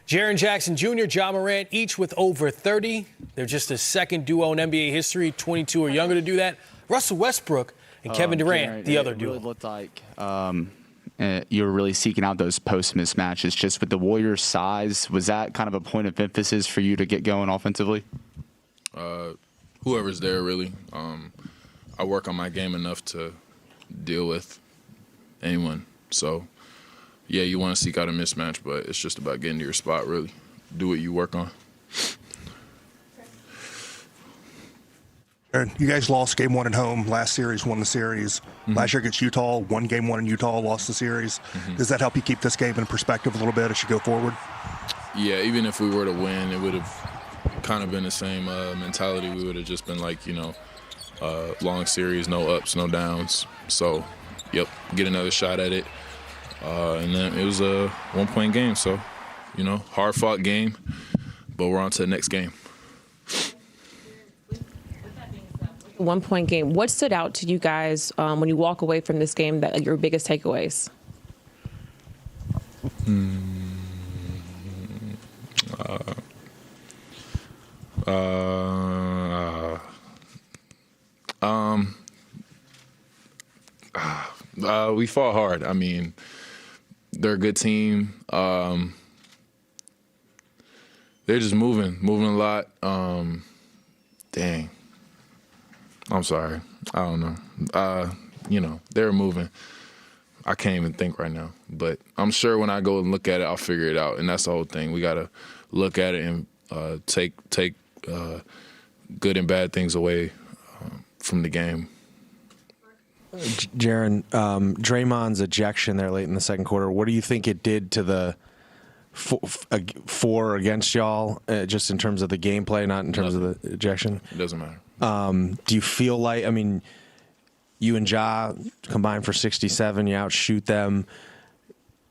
Jaren Jackson Jr., Ja Morant, each with over 30. They're just the second duo in NBA history, 22 or younger to do that. Russell Westbrook and Kevin Durant, the other duo. It really looked like you were really seeking out those post mismatches. Just with the Warriors' size, was that kind of a point of emphasis for you to get going offensively? Whoever's there, really. I work on my game enough to deal with anyone. So, yeah, you want to seek out a mismatch, but it's just about getting to your spot, really. Do what you work on. You guys lost game 1 at home. Last series won the series. Last year against Utah, won game 1 in Utah, lost the series. Does that help you keep this game in perspective a little bit as you go forward? Yeah, even if we were to win, it would have kind of been the same mentality. We would have just been like, long series, no ups, no downs. So, yep, get another shot at it. And then it was a 1-point game. So, hard-fought game, but we're on to the next game. 1-point game. What stood out to you guys when you walk away from this game that your biggest takeaways? We fought hard. I mean, they're a good team. They're just moving a lot. Dang. I'm sorry. I don't know. They're moving. I can't even think right now. But I'm sure when I go and look at it, I'll figure it out. And that's the whole thing. We got to look at it and take good and bad things away from the game. Jaren, Draymond's ejection there late in the second quarter, what do you think it did to the for against y'all, just in terms of the gameplay, not in terms of the ejection? It doesn't matter. Do you feel like, you and Ja combined for 67, you outshoot them.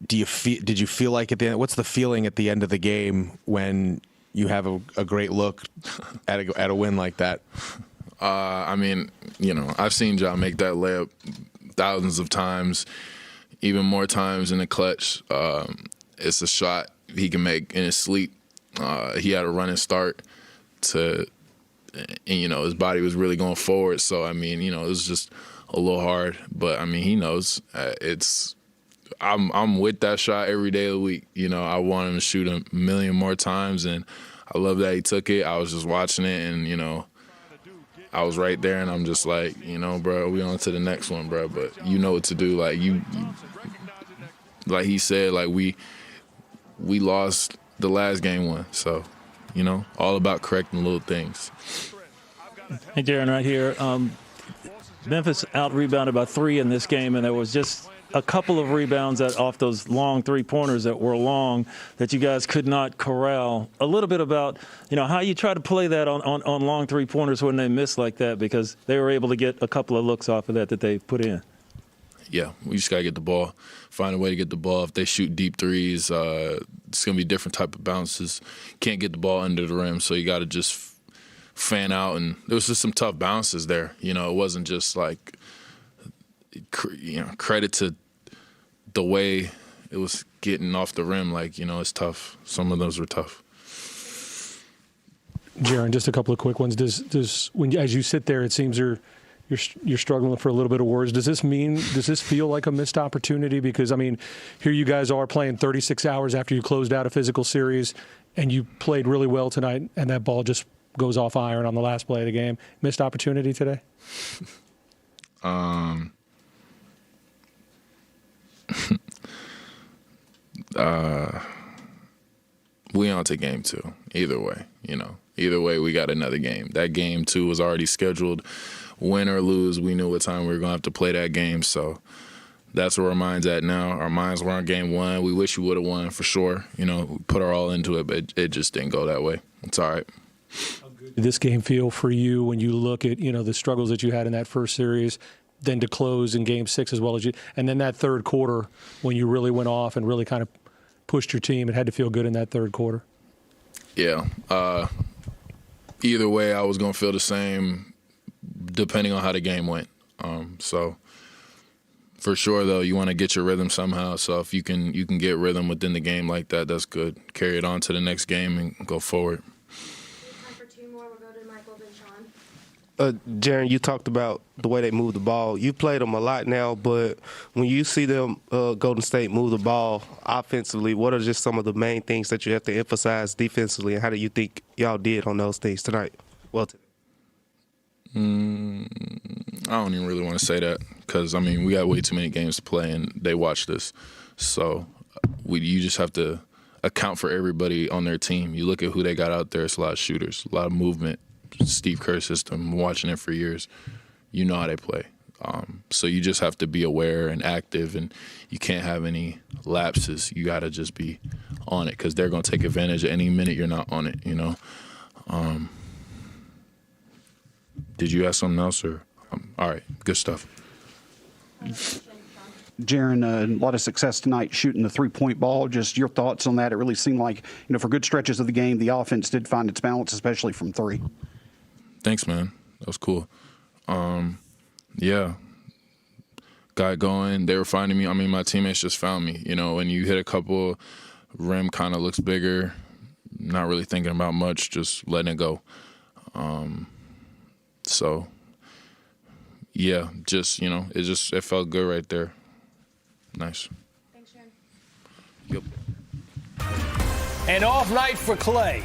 Did you feel like at the end, what's the feeling at the end of the game when you have a great look at a win like that? I've seen Ja make that layup thousands of times, even more times in the clutch. It's a shot he can make in his sleep. He had a running start and his body was really going forward. So, it was just a little hard. But, he knows I'm with that shot every day of the week. I want him to shoot a million more times, and I love that he took it. I was just watching it, and, I was right there, and I'm just like, bro, we on to the next one, bro. But you know what to do. Like, like he said, like, we lost the last game 1. So, all about correcting little things. Hey, Jaren, right here. Memphis out-rebounded by 3 in this game, and there was just a couple of rebounds off those long three-pointers that were long that you guys could not corral. A little bit about, how you try to play that on long three-pointers when they miss like that, because they were able to get a couple of looks off of that they put in. Yeah, we just got to get the ball, find a way to get the ball. If they shoot deep threes, it's going to be different type of bounces. Can't get the ball under the rim, so you got to just fan out. And there was just some tough bounces there. It wasn't just like, credit to the way it was getting off the rim. Like, it's tough. Some of those were tough. Jaren, just a couple of quick ones. Does when as you sit there, it seems you're struggling for a little bit of words. Does this feel like a missed opportunity? Because, here you guys are playing 36 hours after you closed out a physical series, and you played really well tonight, and that ball just goes off iron on the last play of the game. Missed opportunity today? We on to game 2. Either way, Either way, we got another game. That game 2 was already scheduled. Win or lose, we knew what time we were going to have to play that game. So that's where our mind's at now. Our minds were on game 1. We wish we would have won for sure. We put our all into it, but it just didn't go that way. It's all right. How good did this game feel for you when you look at, the struggles that you had in that first series, then to close in game 6 as well as you, and then that third quarter when you really went off and really kind of pushed your team? It had to feel good in that third quarter. Yeah. Either way, I was going to feel the same depending on how the game went. So For sure, though, you want to get your rhythm somehow. So if you can get rhythm within the game like that, that's good. Carry it on to the next game and go forward. Time for two more. We'll go to Michael, then Sean. Jaren, you talked about the way they move the ball. You played them a lot now, but when you see them, Golden State, move the ball offensively, what are just some of the main things that you have to emphasize defensively, and how do you think y'all did on those things tonight? Well, I don't even really want to say that because, I mean, we got way too many games to play and they watch this. So you just have to account for everybody on their team. You look at who they got out there, it's a lot of shooters, a lot of movement. Steve Kerr system, I'm watching it for years. You know how they play. So you just have to be aware and active, and you can't have any lapses. You got to just be on it because they're going to take advantage of any minute you're not on it, you know. Did you ask something else? Or all right, good stuff. Jaren, a lot of success tonight shooting the three-point ball. Just your thoughts on that. It really seemed like, for good stretches of the game, the offense did find its balance, especially from three. Thanks, man. That was cool. Yeah. Got going. They were finding me. I mean, my teammates just found me. When you hit a couple, rim kind of looks bigger. Not really thinking about much, just letting it go. So, yeah, just, it felt good right there. Nice. Thanks, Jaren. Yep. An off night for Clay.